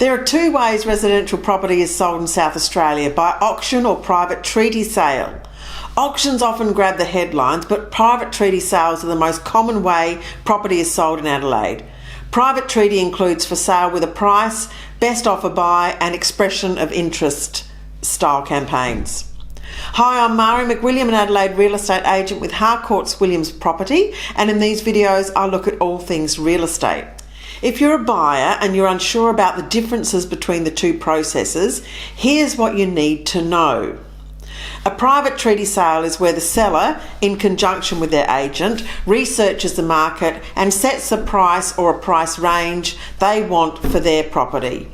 There are two ways residential property is sold in South Australia: by auction or private treaty sale. Auctions often grab the headlines, but private treaty sales are the most common way property is sold in Adelaide. Private treaty includes for sale with a price, best offer by, and expression of interest style campaigns. Hi, I'm Mari McWilliam, an Adelaide Real Estate agent with Harcourts Williams Property, and in these videos I look at all things real estate. If you're a buyer and you're unsure about the differences between the two processes, here's what you need to know. A private treaty sale is where the seller, in conjunction with their agent, researches the market and sets a price or a price range they want for their property.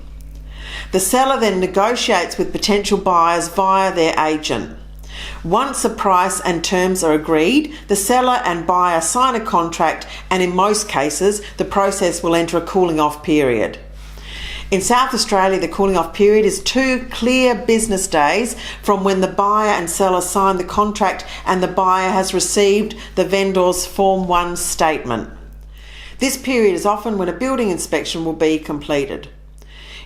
The seller then negotiates with potential buyers via their agent. Once a price and terms are agreed, the seller and buyer sign a contract, and in most cases, the process will enter a cooling off period. In South Australia, the cooling off period is 2 clear business days from when the buyer and seller sign the contract and the buyer has received the vendor's Form 1 statement. This period is often when a building inspection will be completed.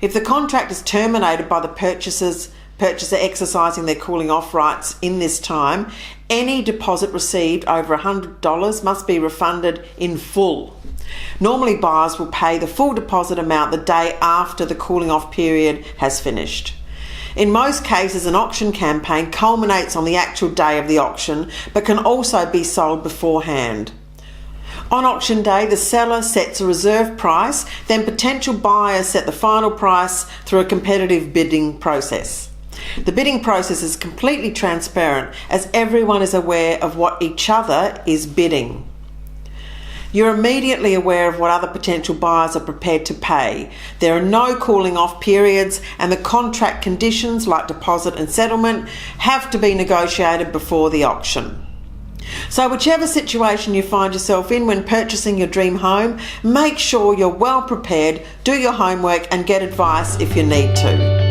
If the contract is terminated by the purchaser exercising their cooling off rights in this time, any deposit received over $100 must be refunded in full. Normally, buyers will pay the full deposit amount the day after the cooling off period has finished. In most cases, an auction campaign culminates on the actual day of the auction, but can also be sold beforehand. On auction day, the seller sets a reserve price, then potential buyers set the final price through a competitive bidding process. The bidding process is completely transparent, as everyone is aware of what each other is bidding. You're immediately aware of what other potential buyers are prepared to pay. There are no cooling off periods, and the contract conditions like deposit and settlement have to be negotiated before the auction. So whichever situation you find yourself in when purchasing your dream home, make sure you're well prepared, do your homework and get advice if you need to.